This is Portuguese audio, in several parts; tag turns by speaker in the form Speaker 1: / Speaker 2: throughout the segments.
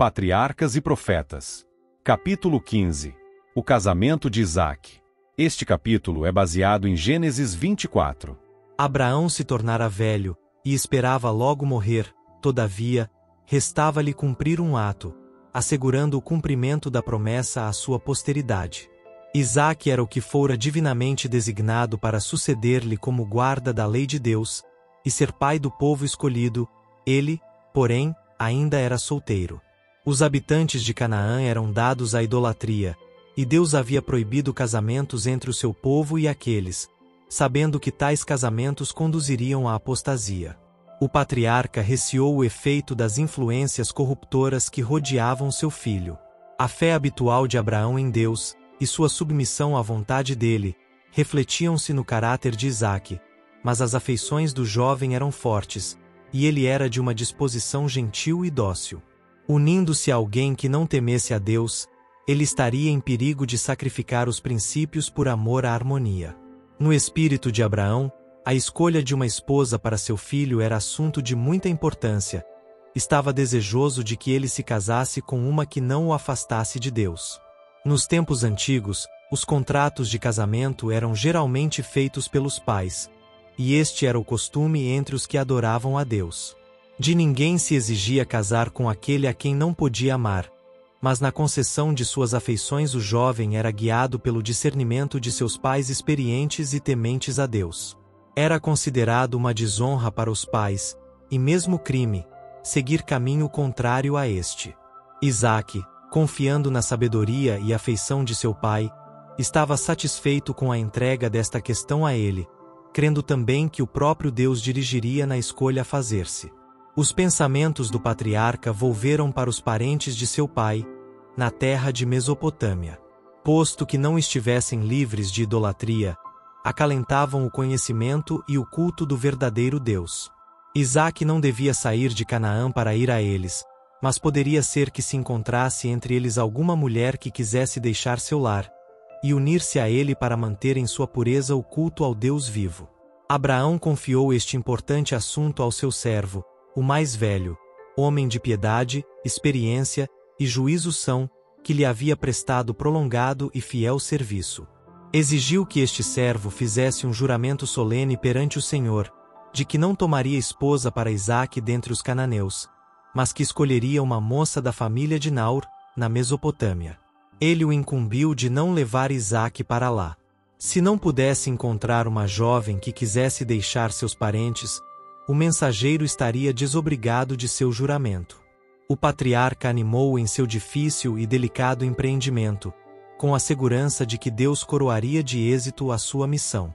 Speaker 1: Patriarcas e Profetas. Capítulo 15. O casamento de Isaque. Este capítulo é baseado em Gênesis 24.
Speaker 2: Abraão se tornara velho, e esperava logo morrer, todavia, restava-lhe cumprir um ato, assegurando o cumprimento da promessa à sua posteridade. Isaque era o que fora divinamente designado para suceder-lhe como guarda da lei de Deus, e ser pai do povo escolhido. Ele, porém, ainda era solteiro. Os habitantes de Canaã eram dados à idolatria, e Deus havia proibido casamentos entre o seu povo e aqueles, sabendo que tais casamentos conduziriam à apostasia. O patriarca receou o efeito das influências corruptoras que rodeavam seu filho. A fé habitual de Abraão em Deus, e sua submissão à vontade dele, refletiam-se no caráter de Isaque, mas as afeições do jovem eram fortes, e ele era de uma disposição gentil e dócil. Unindo-se a alguém que não temesse a Deus, ele estaria em perigo de sacrificar os princípios por amor à harmonia. No espírito de Abraão, a escolha de uma esposa para seu filho era assunto de muita importância. Estava desejoso de que ele se casasse com uma que não o afastasse de Deus. Nos tempos antigos, os contratos de casamento eram geralmente feitos pelos pais, e este era o costume entre os que adoravam a Deus. De ninguém se exigia casar com aquele a quem não podia amar, mas na concessão de suas afeições o jovem era guiado pelo discernimento de seus pais experientes e tementes a Deus. Era considerado uma desonra para os pais, e mesmo crime, seguir caminho contrário a este. Isaque, confiando na sabedoria e afeição de seu pai, estava satisfeito com a entrega desta questão a ele, crendo também que o próprio Deus dirigiria na escolha a fazer-se. Os pensamentos do patriarca volveram para os parentes de seu pai, na terra de Mesopotâmia. Posto que não estivessem livres de idolatria, acalentavam o conhecimento e o culto do verdadeiro Deus. Isaque não devia sair de Canaã para ir a eles, mas poderia ser que se encontrasse entre eles alguma mulher que quisesse deixar seu lar, e unir-se a ele para manter em sua pureza o culto ao Deus vivo. Abraão confiou este importante assunto ao seu servo, o mais velho, homem de piedade, experiência e juízo são, que lhe havia prestado prolongado e fiel serviço. Exigiu que este servo fizesse um juramento solene perante o Senhor, de que não tomaria esposa para Isaque dentre os cananeus, mas que escolheria uma moça da família de Naor, na Mesopotâmia. Ele o incumbiu de não levar Isaque para lá. Se não pudesse encontrar uma jovem que quisesse deixar seus parentes, o mensageiro estaria desobrigado de seu juramento. O patriarca animou em seu difícil e delicado empreendimento, com a segurança de que Deus coroaria de êxito a sua missão.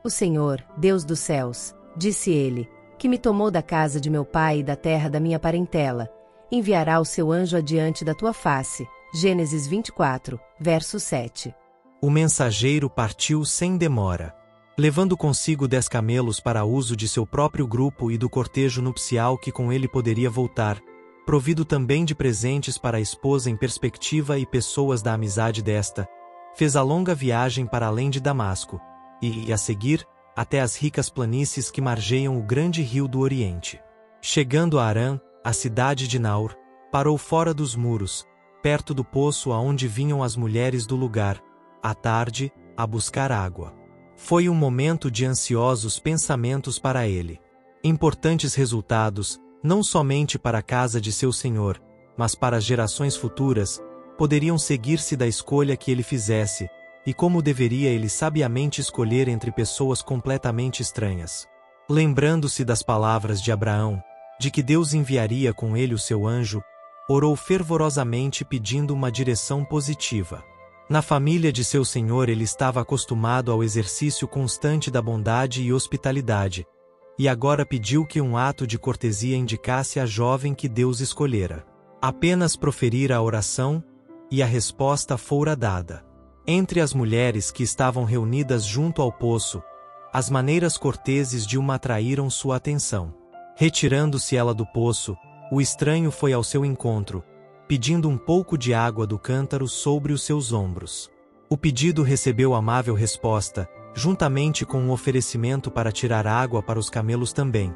Speaker 3: O Senhor, Deus dos céus, disse ele, que me tomou da casa de meu pai e da terra da minha parentela, enviará o seu anjo adiante da tua face. Gênesis 24, verso 7.
Speaker 2: O mensageiro partiu sem demora, levando consigo 10 camelos para uso de seu próprio grupo e do cortejo nupcial que com ele poderia voltar, provido também de presentes para a esposa em perspectiva e pessoas da amizade desta, fez a longa viagem para além de Damasco, e, a seguir, até as ricas planícies que margeiam o grande rio do Oriente. Chegando a Harã, a cidade de Naor, parou fora dos muros, perto do poço aonde vinham as mulheres do lugar, à tarde, a buscar água. Foi um momento de ansiosos pensamentos para ele. Importantes resultados, não somente para a casa de seu senhor, mas para as gerações futuras, poderiam seguir-se da escolha que ele fizesse, e como deveria ele sabiamente escolher entre pessoas completamente estranhas. Lembrando-se das palavras de Abraão, de que Deus enviaria com ele o seu anjo, orou fervorosamente pedindo uma direção positiva. Na família de seu senhor ele estava acostumado ao exercício constante da bondade e hospitalidade, e agora pediu que um ato de cortesia indicasse a jovem que Deus escolhera. Apenas proferira a oração, e a resposta fora dada. Entre as mulheres que estavam reunidas junto ao poço, as maneiras corteses de uma atraíram sua atenção. Retirando-se ela do poço, o estranho foi ao seu encontro, pedindo um pouco de água do cântaro sobre os seus ombros. O pedido recebeu amável resposta, juntamente com um oferecimento para tirar água para os camelos também.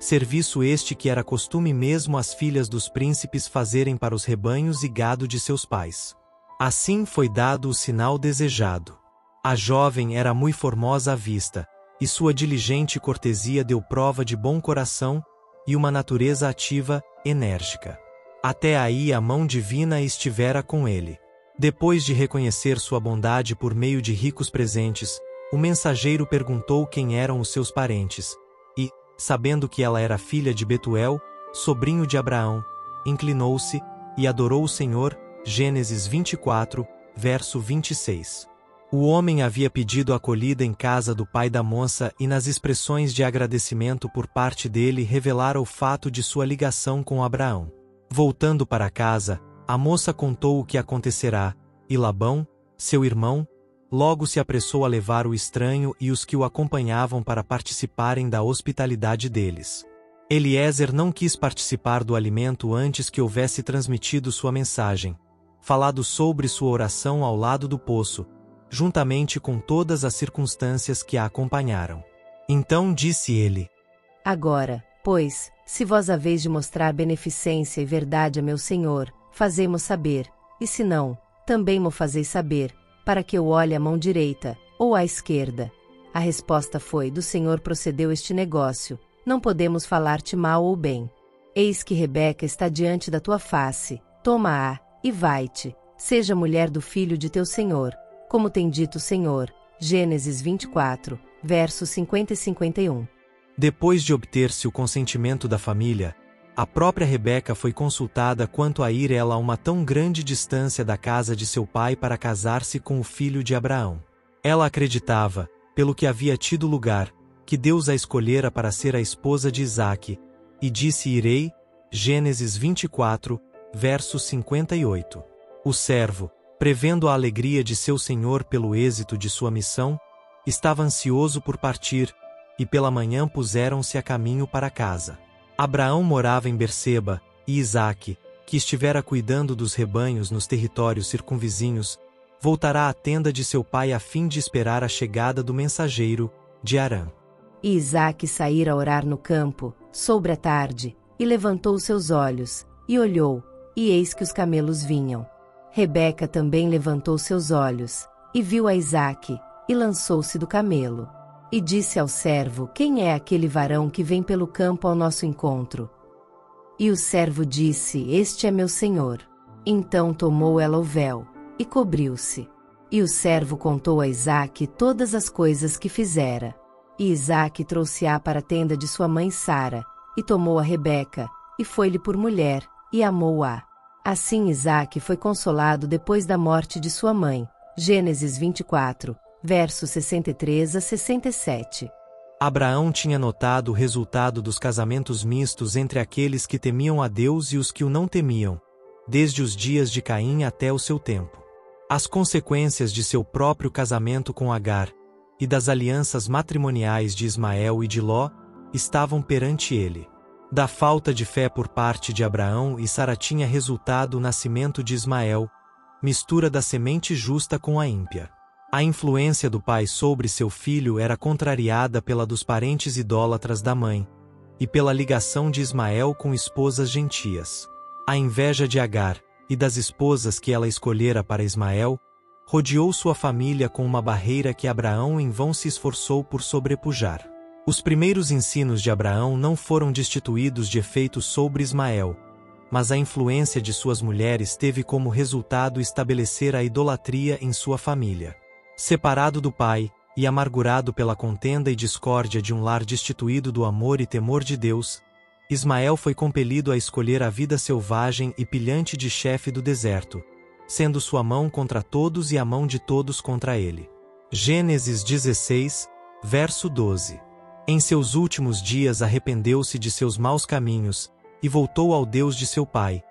Speaker 2: serviço este que era costume mesmo as filhas dos príncipes fazerem para os rebanhos e gado de seus pais. Assim foi dado o sinal desejado. A jovem era muito formosa à vista, e sua diligente cortesia deu prova de bom coração e uma natureza ativa, enérgica. Até aí a mão divina estivera com ele. Depois de reconhecer sua bondade por meio de ricos presentes, o mensageiro perguntou quem eram os seus parentes, e, sabendo que ela era filha de Betuel, sobrinho de Abraão, inclinou-se e adorou o Senhor. Gênesis 24, verso 26. O homem havia pedido acolhida em casa do pai da moça e nas expressões de agradecimento por parte dele revelara o fato de sua ligação com Abraão. Voltando para casa, a moça contou o que acontecerá, e Labão, seu irmão, logo se apressou a levar o estranho e os que o acompanhavam para participarem da hospitalidade deles. Eliezer não quis participar do alimento antes que houvesse transmitido sua mensagem, falado sobre sua oração ao lado do poço, juntamente com todas as circunstâncias que a acompanharam. Então disse ele:
Speaker 3: Agora, pois, se vós haveis de mostrar beneficência e verdade a meu senhor, fazei-mo saber, e se não, também mo fazeis saber, para que eu olhe à mão direita, ou à esquerda. A resposta foi: do Senhor procedeu este negócio, não podemos falar-te mal ou bem. Eis que Rebeca está diante da tua face, toma-a, e vai-te, seja mulher do filho de teu senhor, como tem dito o Senhor. Gênesis 24, versos 50 e 51.
Speaker 2: Depois de obter-se o consentimento da família, a própria Rebeca foi consultada quanto a ir ela a uma tão grande distância da casa de seu pai para casar-se com o filho de Abraão. Ela acreditava, pelo que havia tido lugar, que Deus a escolhera para ser a esposa de Isaque, e disse: irei. Gênesis 24, verso 58. O servo, prevendo a alegria de seu senhor pelo êxito de sua missão, estava ansioso por partir, e pela manhã puseram-se a caminho para casa. Abraão morava em Berseba, e Isaque, que estivera cuidando dos rebanhos nos territórios circunvizinhos, voltará à tenda de seu pai a fim de esperar a chegada do mensageiro, de Harã.
Speaker 3: E Isaque saíra a orar no campo, sobre a tarde, e levantou seus olhos, e olhou, e eis que os camelos vinham. Rebeca também levantou seus olhos, e viu a Isaque, e lançou-se do camelo. E disse ao servo: quem é aquele varão que vem pelo campo ao nosso encontro? E o servo disse: este é meu senhor. Então tomou ela o véu, e cobriu-se. E o servo contou a Isaque todas as coisas que fizera. E Isaque trouxe-a para a tenda de sua mãe Sara, e tomou a Rebeca, e foi-lhe por mulher, e amou-a. Assim Isaque foi consolado depois da morte de sua mãe. Gênesis 24, versos 63 a 67.
Speaker 2: Abraão tinha notado o resultado dos casamentos mistos entre aqueles que temiam a Deus e os que o não temiam, desde os dias de Caim até o seu tempo. As consequências de seu próprio casamento com Agar, e das alianças matrimoniais de Ismael e de Ló, estavam perante ele. Da falta de fé por parte de Abraão e Sara tinha resultado o nascimento de Ismael, mistura da semente justa com a ímpia. A influência do pai sobre seu filho era contrariada pela dos parentes idólatras da mãe, e pela ligação de Ismael com esposas gentias. A inveja de Agar, e das esposas que ela escolhera para Ismael, rodeou sua família com uma barreira que Abraão em vão se esforçou por sobrepujar. Os primeiros ensinos de Abraão não foram destituídos de efeito sobre Ismael, mas a influência de suas mulheres teve como resultado estabelecer a idolatria em sua família. Separado do pai, e amargurado pela contenda e discórdia de um lar destituído do amor e temor de Deus, Ismael foi compelido a escolher a vida selvagem e pilhante de chefe do deserto, sendo sua mão contra todos e a mão de todos contra ele. Gênesis 16, verso 12. Em seus últimos dias arrependeu-se de seus maus caminhos, e voltou ao Deus de seu pai,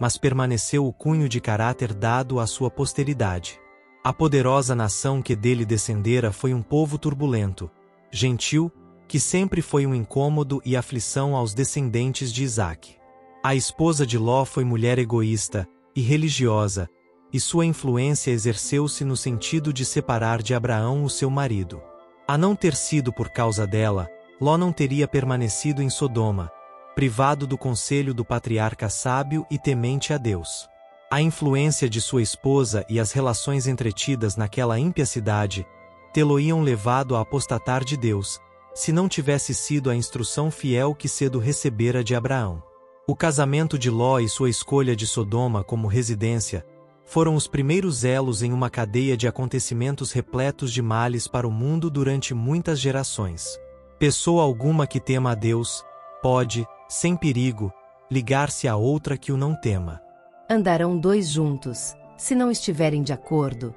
Speaker 2: mas permaneceu o cunho de caráter dado à sua posteridade. A poderosa nação que dele descendera foi um povo turbulento, gentil, que sempre foi um incômodo e aflição aos descendentes de Isaque. A esposa de Ló foi mulher egoísta e religiosa, e sua influência exerceu-se no sentido de separar de Abraão o seu marido. A não ter sido por causa dela, Ló não teria permanecido em Sodoma, privado do conselho do patriarca sábio e temente a Deus. A influência de sua esposa e as relações entretidas naquela ímpia cidade tê-lo-iam levado a apostatar de Deus, se não tivesse sido a instrução fiel que cedo recebera de Abraão. O casamento de Ló e sua escolha de Sodoma como residência foram os primeiros elos em uma cadeia de acontecimentos repletos de males para o mundo durante muitas gerações. Pessoa alguma que tema a Deus pode, sem perigo, ligar-se a outra que o não tema.
Speaker 3: Andarão dois juntos, se não estiverem de acordo.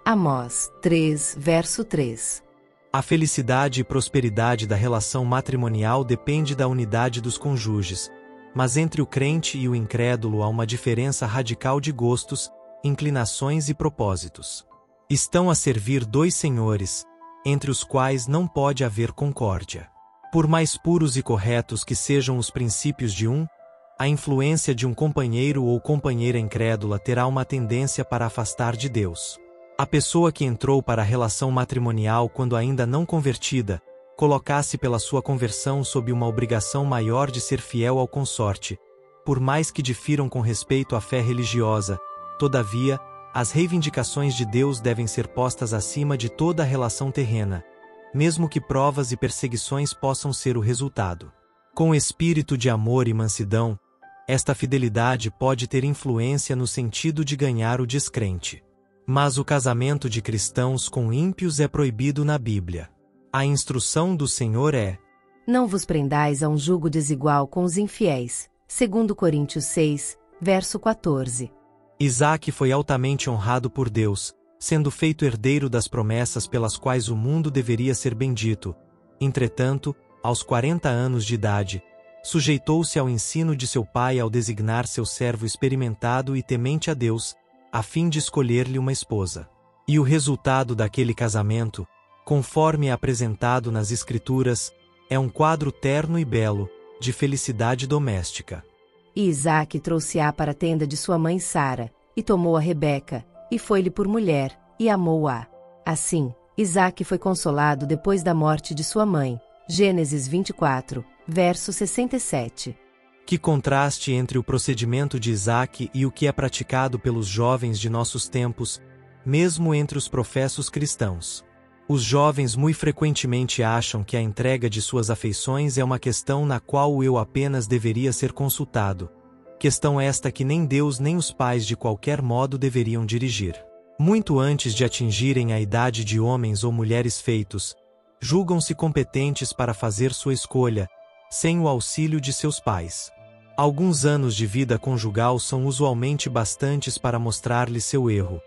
Speaker 3: Amós 3, verso 3.
Speaker 2: A felicidade e prosperidade da relação matrimonial depende da unidade dos cônjuges, mas entre o crente e o incrédulo há uma diferença radical de gostos, inclinações e propósitos. Estão a servir dois senhores, entre os quais não pode haver concórdia. Por mais puros e corretos que sejam os princípios de um, a influência de um companheiro ou companheira incrédula terá uma tendência para afastar de Deus. A pessoa que entrou para a relação matrimonial quando ainda não convertida, colocasse pela sua conversão sob uma obrigação maior de ser fiel ao consorte, por mais que difiram com respeito à fé religiosa, todavia, as reivindicações de Deus devem ser postas acima de toda a relação terrena, mesmo que provas e perseguições possam ser o resultado. Com espírito de amor e mansidão, esta fidelidade pode ter influência no sentido de ganhar o descrente. Mas o casamento de cristãos com ímpios é proibido na Bíblia. A instrução do Senhor é:
Speaker 3: não vos prendais a um jugo desigual com os infiéis. 2 Coríntios 6, verso 14.
Speaker 2: Isaque foi altamente honrado por Deus, sendo feito herdeiro das promessas pelas quais o mundo deveria ser bendito. Entretanto, aos 40 anos de idade, sujeitou-se ao ensino de seu pai ao designar seu servo experimentado e temente a Deus, a fim de escolher-lhe uma esposa. E o resultado daquele casamento, conforme é apresentado nas Escrituras, é um quadro terno e belo, de felicidade doméstica.
Speaker 3: E Isaque trouxe-a para a tenda de sua mãe Sara, e tomou a Rebeca, e foi-lhe por mulher, e amou-a. Assim, Isaque foi consolado depois da morte de sua mãe. Gênesis 24, verso 67.
Speaker 2: Que contraste entre o procedimento de Isaque e o que é praticado pelos jovens de nossos tempos, mesmo entre os professos cristãos. Os jovens muito frequentemente acham que a entrega de suas afeições é uma questão na qual o eu apenas deveria ser consultado. Questão esta que nem Deus nem os pais de qualquer modo deveriam dirigir. Muito antes de atingirem a idade de homens ou mulheres feitos, julgam-se competentes para fazer sua escolha, sem o auxílio de seus pais. Alguns anos de vida conjugal são usualmente bastantes para mostrar-lhe seu erro,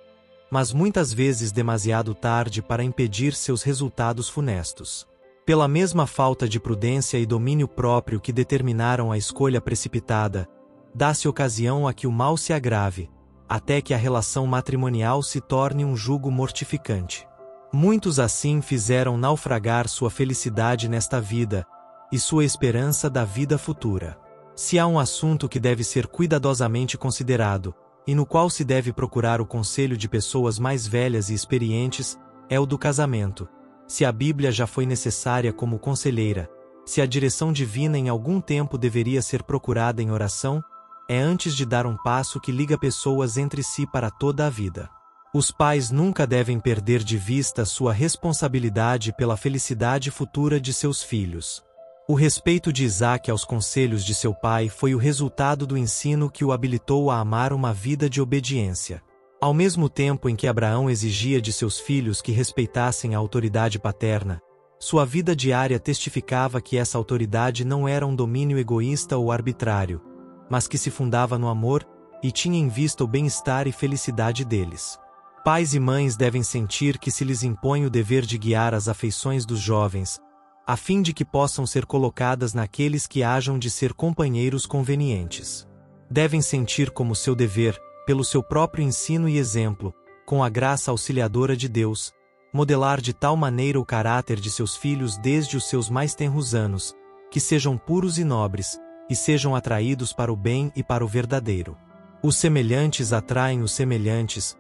Speaker 2: mas muitas vezes demasiado tarde para impedir seus resultados funestos. Pela mesma falta de prudência e domínio próprio que determinaram a escolha precipitada, dá-se ocasião a que o mal se agrave, até que a relação matrimonial se torne um jugo mortificante. Muitos assim fizeram naufragar sua felicidade nesta vida, e sua esperança da vida futura. Se há um assunto que deve ser cuidadosamente considerado, e no qual se deve procurar o conselho de pessoas mais velhas e experientes, é o do casamento. Se a Bíblia já foi necessária como conselheira, se a direção divina em algum tempo deveria ser procurada em oração, é antes de dar um passo que liga pessoas entre si para toda a vida. Os pais nunca devem perder de vista sua responsabilidade pela felicidade futura de seus filhos. O respeito de Isaque aos conselhos de seu pai foi o resultado do ensino que o habilitou a amar uma vida de obediência. Ao mesmo tempo em que Abraão exigia de seus filhos que respeitassem a autoridade paterna, sua vida diária testificava que essa autoridade não era um domínio egoísta ou arbitrário, mas que se fundava no amor e tinha em vista o bem-estar e felicidade deles. Pais e mães devem sentir que se lhes impõe o dever de guiar as afeições dos jovens, a fim de que possam ser colocadas naqueles que hajam de ser companheiros convenientes. Devem sentir como seu dever, pelo seu próprio ensino e exemplo, com a graça auxiliadora de Deus, modelar de tal maneira o caráter de seus filhos desde os seus mais tenros anos, que sejam puros e nobres, e sejam atraídos para o bem e para o verdadeiro. Os semelhantes atraem os semelhantes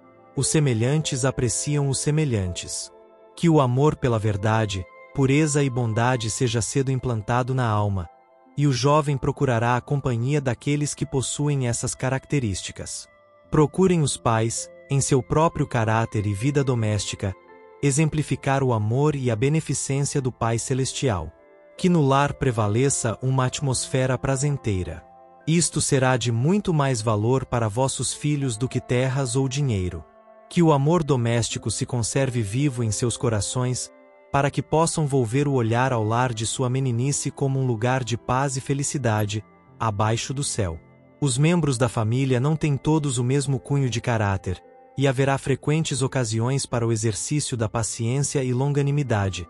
Speaker 2: apreciam os semelhantes. Que o amor pela verdade, pureza e bondade seja cedo implantado na alma, e o jovem procurará a companhia daqueles que possuem essas características. Procurem os pais, em seu próprio caráter e vida doméstica, exemplificar o amor e a beneficência do Pai Celestial. Que no lar prevaleça uma atmosfera prazenteira. Isto será de muito mais valor para vossos filhos do que terras ou dinheiro. Que o amor doméstico se conserve vivo em seus corações, para que possam volver o olhar ao lar de sua meninice como um lugar de paz e felicidade, abaixo do céu. Os membros da família não têm todos o mesmo cunho de caráter, e haverá frequentes ocasiões para o exercício da paciência e longanimidade.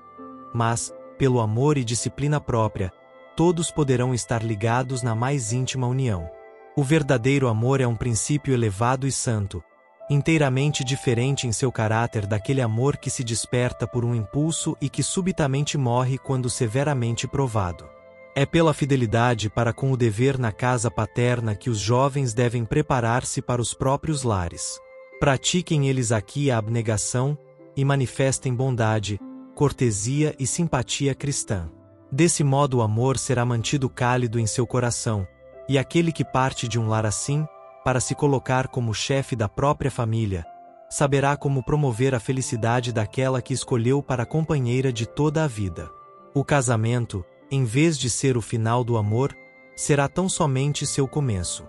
Speaker 2: Mas, pelo amor e disciplina própria, todos poderão estar ligados na mais íntima união. O verdadeiro amor é um princípio elevado e santo, inteiramente diferente em seu caráter daquele amor que se desperta por um impulso e que subitamente morre quando severamente provado. É pela fidelidade para com o dever na casa paterna que os jovens devem preparar-se para os próprios lares. Pratiquem eles aqui a abnegação e manifestem bondade, cortesia e simpatia cristã. Desse modo o amor será mantido cálido em seu coração, e aquele que parte de um lar assim, para se colocar como chefe da própria família, saberá como promover a felicidade daquela que escolheu para companheira de toda a vida. O casamento, em vez de ser o final do amor, será tão somente seu começo.